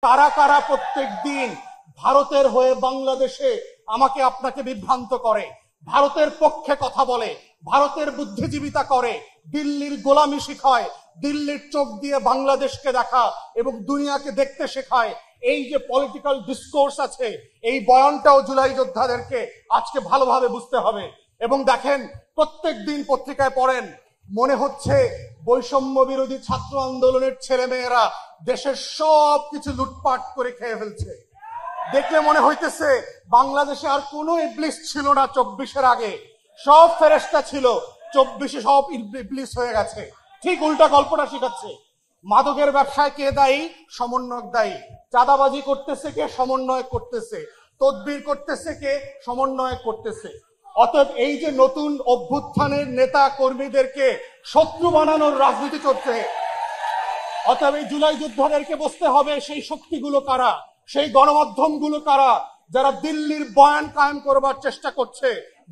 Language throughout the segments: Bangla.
কারা কারা প্রত্যেক দিন ভারতের হয়ে বাংলাদেশে আমাকে আপনাকে বিভ্রান্ত করে, ভারতের পক্ষে কথা বলে, ভারতের বুদ্ধিজীবিতা করে, দিল্লির গোলামি শিখায়, দিল্লির চোখ দিয়ে বাংলাদেশকে দেখা এবং দুনিয়াকে দেখতে শেখায়। এই যে পলিটিক্যাল ডিসকোর্স আছে, এই বয়ানটাও জুলাই যোদ্ধাদেরকে আজকে ভালোভাবে বুঝতে হবে। এবং দেখেন, প্রত্যেক দিন পত্রিকায় পড়েন, মনে হচ্ছে বৈষম্য বিরোধী ছাত্র আন্দোলনের ছেলেমেয়েরা দেশের সব কিছু লুটপাট করে খেয়ে ফেলছে। দেখলে মনে হইতেছে বাংলাদেশে আর কোনো ইবলিস ছিল না 24-এর আগে, সব ফেরেশতা ছিল, 24-এ সব ইবলিস হয়ে গেছে। ঠিক উল্টা গল্পটা শিখাচ্ছে। মাদকের ব্যবসায় কে দায়ী? সমন্বয়ক দায়ী। চাঁদাবাজি করতেছে কে? সমন্বয়ক করতেছে। তদবির করতেছে কে? সমন্বয়ক করতেছে। অতএব এই যে নতুন অভ্যুত্থানের নেতা কর্মীদেরকে শত্রু বানানোর রাজনীতি চলছে, অতএব এই জুলাই যোদ্ধাদেরকে বুঝতে হবে সেই শক্তিগুলো কারা, সেই গণমাধ্যমগুলো কারা, যারা দিল্লির বয়ান কায়েম করবার চেষ্টা করছে,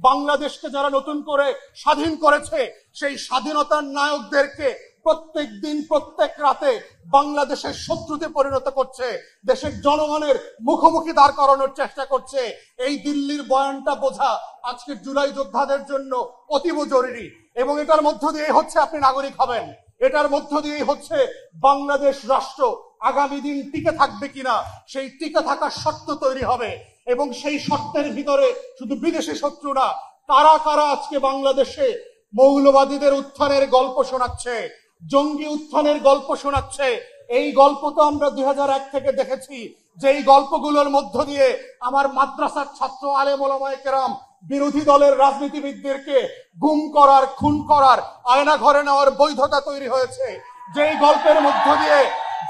বাংলাদেশকে যারা নতুন করে স্বাধীন করেছে সেই স্বাধীনতার নায়কদেরকে প্রত্যেক দিন প্রত্যেক রাতে বাংলাদেশের শত্রুতে পরিণত করছে, দেশের জনগণের মুখোমুখি দাঁড় করানোর চেষ্টা করছে। এই দিল্লির বয়ানটা বোঝা আজকের জুলাই যোদ্ধাদের জন্য অতীব জরুরি। এবং এটার মধ্য দিয়ে হচ্ছে আপনি নাগরিক হবেন, এটার মধ্য দিয়েই হচ্ছে বাংলাদেশ রাষ্ট্র আগামী দিন টিকে থাকবে কিনা সেই টিকে থাকার শর্ত তৈরি হবে। এবং সেই শর্তের ভিতরে শুধু বিদেশি শত্রু না, কারা কারা আজকে বাংলাদেশে মৌলবাদীদের উত্থানের গল্প শোনাচ্ছে, জঙ্গি উত্থানের গল্প শোনাচ্ছে। এই গল্প তো আমরা 2001 থেকে দেখেছি, যে এই গল্পগুলোর মধ্য দিয়ে আমার মাদ্রাসার ছাত্র আলেম ওলামায়ে কেরাম বিরোধী দলের রাজনীতিবিদদেরকে গুম করার, খুন করার, আয়না ঘরে নেওয়ার বৈধতা তৈরি হয়েছে। যেই গল্পের মধ্য দিয়ে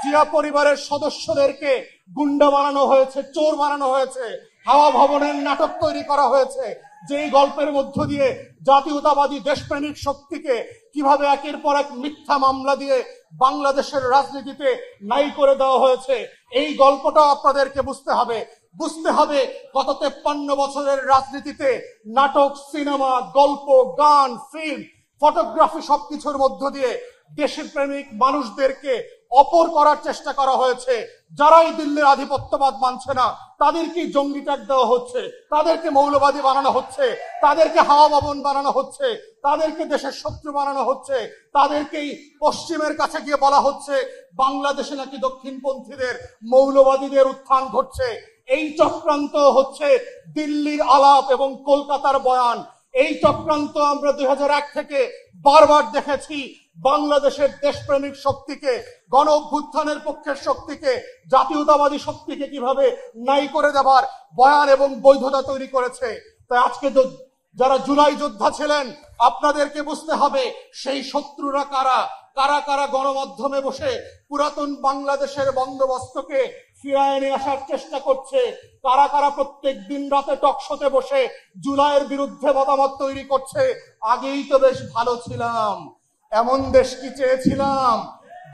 জিয়া পরিবারের সদস্যদেরকে গুন্ডা বানানো হয়েছে, চোর বানানো হয়েছে, হাওয়া ভবনের নাটক তৈরি করা হয়েছে। যেই গল্পের মধ্য দিয়ে জাতীয়তাবাদী দেশপ্রেমিক শক্তিকে কিভাবে একের পর এক মিথ্যা মামলা দিয়ে বাংলাদেশের রাজনীতিতে নাই করে দেওয়া হয়েছে, এই গল্পটা আপনাদেরকে বুঝতে হবে। বুঝতে হবে গত 53 বছরের রাজনীতিতে নাটক, সিনেমা, গল্প, গান, ফিল্ম, ফটোগ্রাফি সবকিছুর মধ্য দিয়ে দেশের প্রেমিক মানুষদেরকে অপর করার চেষ্টা করা হয়েছে। যারাই দিল্লির আধিপত্যবাদ মানছে না তাদেরকে জঙ্গি ট্যাগ দেওয়া হচ্ছে, তাদেরকে মৌলবাদী বানানো হচ্ছে, তাদেরকে হাওয়া ভবন বানানো হচ্ছে, তাদেরকে দেশের শত্রু বানানো হচ্ছে, তাদেরকেই পশ্চিমের কাছে গিয়ে বলা হচ্ছে বাংলাদেশে নাকি দক্ষিণপন্থীদের, মৌলবাদীদের উত্থান ঘটছে। এই চক্রান্ত হচ্ছে দিল্লির আলাপ এবং কলকাতার বয়ান। এই চক্রান্ত আমরা 2001 থেকে বারবার দেখেছি। বাংলাদেশের দেশপ্রেমিক শক্তিকে, গণ অভ্যুত্থানের পক্ষের শক্তিকে, জাতীয়তাবাদী শক্তিকে কিভাবে নাই করে দেবার বয়ান এবং বৈধতা তৈরি করেছে। তাই আজকে যারা জুলাই যোদ্ধা ছিলেন আপনাদেরকে বুঝতে হবে সেই শত্রুরা কারা, কারা কারা গণমাধ্যমে বসে পুরাতন বাংলাদেশের বন্দোবস্তকে ফিরায় নিয়ে আসার চেষ্টা করছে, কারা কারা প্রত্যেক দিন রাতে টকশোতে বসে জুলাইয়ের বিরুদ্ধে মতামত তৈরি করছে। আগেই তো বেশ ভালো ছিলাম, এমন দেশ কি চেয়েছিলাম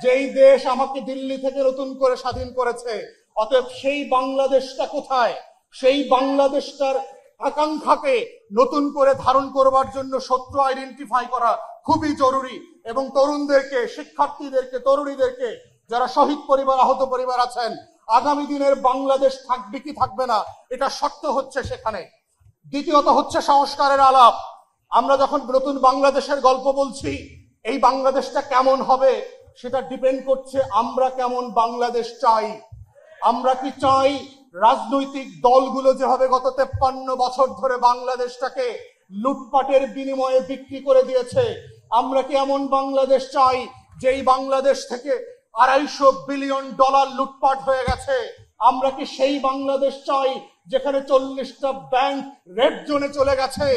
যেই দেশ আমাকে দিল্লি থেকে নতুন করে স্বাধীন করেছে। অতএব সেই বাংলাদেশটা কোথায়? সেই বাংলাদেশটার আকাঙ্ক্ষাকে নতুন করে ধারণ করবার জন্য শত্রু আইডেন্টিফাই করা খুবই জরুরি। এবং তরুণদেরকে, শিক্ষার্থীদেরকে, তরুণীদেরকে, যারা শহীদ পরিবার, আহত পরিবার আছেন, আগামী দিনের বাংলাদেশ থাকবে কি থাকবে না এটা শর্ত হচ্ছে সেখানে। দ্বিতীয়ত হচ্ছে সংস্কারের আলাপ। আমরা যখন নতুন বাংলাদেশের গল্প বলছি, এই বাংলাদেশটা কেমন হবে সেটা ডিপেন্ড করছে আমরা কেমন বাংলাদেশ চাই। আমরা কি চাই রাজনৈতিক দলগুলো যেভাবে গত 53 বছর ধরে বাংলাদেশটাকে লুটপাটের বিনিময়ে বিক্রি করে দিয়েছে, আমরা কি এমন বাংলাদেশ চাই যেই বাংলাদেশ থেকে $250 বিলিয়ন লুটপাট হয়ে গেছে? আমরা কি সেই বাংলাদেশ চাই যেখানে 40টা ব্যাংক রেড জোনে চলে গেছে?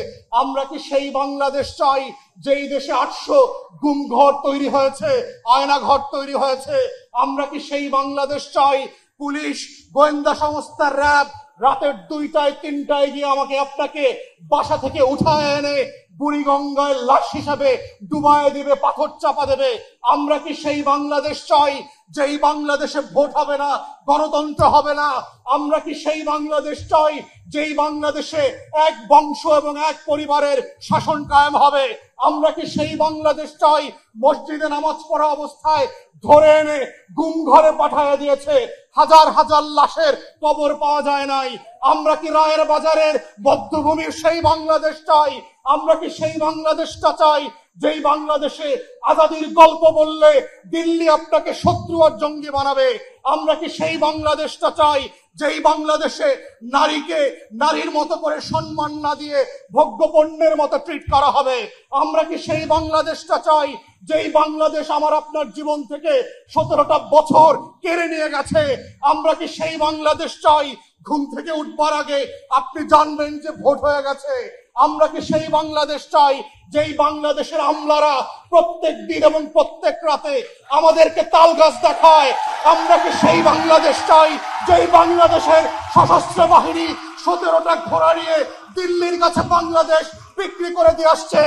আমরা কি সেই বাংলাদেশ চাই যেই দেশে 800 গুম ঘর তৈরি হয়েছে, আয়না ঘর তৈরি হয়েছে? আমরা কি সেই বাংলাদেশ চাই পুলিশ, গোয়েন্দা সংস্থা, র্যাব রাতের 2টায় 3টায় গিয়ে আমাকে আপনাকে বাসা থেকে উঠায় এনে বুড়িগঙ্গায় লাশ হিসাবে ডুবায় দিবে, পাথর চাপা দেবে? আমরা কি সেই বাংলাদেশ চাই যেই বাংলাদেশে ভোট হবে না, গণতন্ত্র হবে না? আমরা কি সেই বাংলাদেশ চাই যেই বাংলাদেশে এক বংশ এবং এক পরিবারের শাসন কায়েম হবে? আমরা কি সেই বাংলাদেশ চাই মসজিদে নামাজ পড়া অবস্থায় ধরে এনে গুম ঘরে পাঠায় দিয়েছে, হাজার হাজার লাশের কবর পাওয়া যায় নাই? আমরা কি রায়ের বাজারের বধ্যভূমির সেই বাংলাদেশ চাই? আমরা কি সেই বাংলাদেশটা চাই যেই বাংলাদেশে আজাদির গল্প বললে দিল্লি আপনাকে শত্রু আর জঙ্গি বানাবে? আমরা কি সেই বাংলাদেশটা চাই যেই বাংলাদেশে নারীকে নারীর মতো করে সম্মান না দিয়ে ভোগ্যপণ্যের মতো ট্রিট করা হবে? আমরা কি সেই বাংলাদেশটা চাই যেই বাংলাদেশ আমার আপনার জীবন থেকে 17টা বছর কেড়ে নিয়ে গেছে? আমরা কি সেই বাংলাদেশ চাই ঘুম থেকে উঠবার আগে আপনি জানবেন যে ভোট হয়ে গেছে? আমরা কি সেই বাংলাদেশ চাই যেই বাংলাদেশের আমলারা প্রত্যেক দিন এবং প্রত্যেক রাতে আমাদেরকে তাল গাছ দেখায়? আমরা কি সেই বাংলাদেশ চাই যেই বাংলাদেশের সশস্ত্র বাহিনী 17টা ঘোড়া নিয়ে দিল্লির কাছে বাংলাদেশ বিক্রি করে দিয়ে আসছে?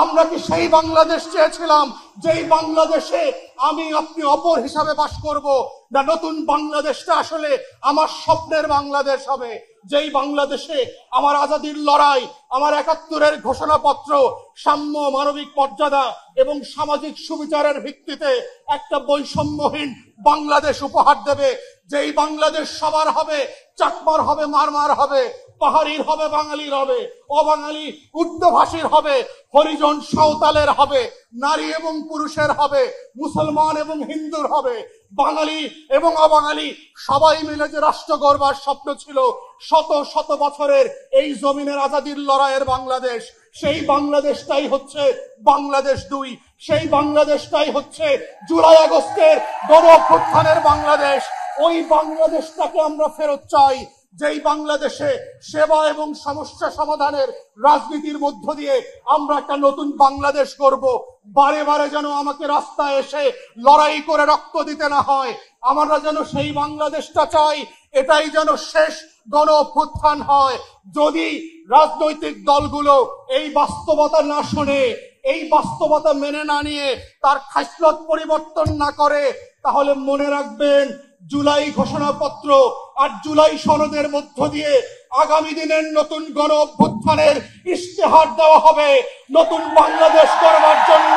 আমরা কি সেই বাংলাদেশ চেয়েছিলাম যেই বাংলাদেশে আমি আপনি অপর হিসাবে বাস করব? না নতুন বাংলাদেশটা আসলে আমার স্বপ্নের বাংলাদেশ হবে, যেই বাংলাদেশে আমার আজাদির লড়াই, আমার 71-এর ঘোষণাপত্র সাম্য, মানবিক মর্যাদা এবং সামাজিক সুবিচারের ভিত্তিতে একটা বৈষম্যহীন বাংলাদেশ উপহার দেবে, যেই বাংলাদেশ সবার হবে, চাকমার হবে, মারমার হবে, পাহাড়ির হবে, বাঙালির হবে, অবাঙালি উর্দুভাষীর হবে, হরিজন সাঁওতালের হবে, নারী এবং পুরুষের হবে, মুসলমান এবং হিন্দুর হবে, বাঙালি এবং অবাঙালি সবাই মিলে যে রাষ্ট্র গড়বার স্বপ্ন ছিল শত শত বছরের এই জমিনের আজাদির লড়াইয়ের বাংলাদেশ, সেই বাংলাদেশটাই হচ্ছে বাংলাদেশ 2। সেই বাংলাদেশটাই হচ্ছে জুলাই আগস্টের গণ অভ্যুত্থানের বাংলাদেশ। ওই বাংলাদেশটাকে আমরা ফেরত চাই, যেই বাংলাদেশে সেবা এবং সমস্যা সমাধানের রাজনীতির মধ্য দিয়ে আমরা একটা নতুন বাংলাদেশ করব। বারে বারে যেন আমাকে রাস্তায় এসে লড়াই করে রক্ত দিতে না হয়। আমরা যেন সেই বাংলাদেশটা চাই, এটাই যেন শেষ গণ অভ্যুত্থান হয়। যদি রাজনৈতিক দলগুলো এই বাস্তবতা না শুনে, এই বাস্তবতা মেনে না নিয়ে তার খাসলত পরিবর্তন না করে, তাহলে মনে রাখবেন জুলাই ঘোষণাপত্র আর জুলাই সনদের মধ্য দিয়ে আগামী দিনের নতুন গণ অভ্যুত্থানের ইশতেহার দেওয়া হবে নতুন বাংলাদেশ করবার জন্য।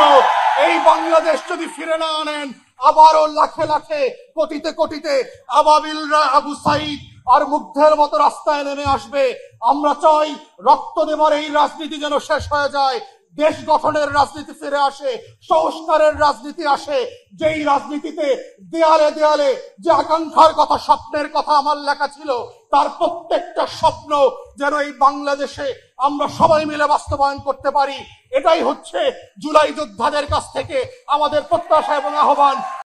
এই বাংলাদেশ যদি ফিরে না আনেন, আবারও লাখে লাখে কোটিতে কোটিতে আবাবিলরা আবু সাইদ আর মুগ্ধের মতো রাস্তায় নেমে আসবে। আমরা চাই রক্ত দেবার এই রাজনীতি যেন শেষ হয়ে যায়, দেশ গঠনের রাজনীতি ফিরে আসে, সংস্কারের রাজনীতি আসে, যেই রাজনীতিতে দেয়ালে দেয়ালে যে আকাঙ্ক্ষার কথা, স্বপ্নের কথা আমার লেখা ছিল, তার প্রত্যেকটা স্বপ্ন যেন এই বাংলাদেশে আমরা সবাই মিলে বাস্তবায়ন করতে পারি। এটাই হচ্ছে জুলাই যোদ্ধাদের কাছ থেকে আমাদের প্রত্যাশা এবং আহ্বান।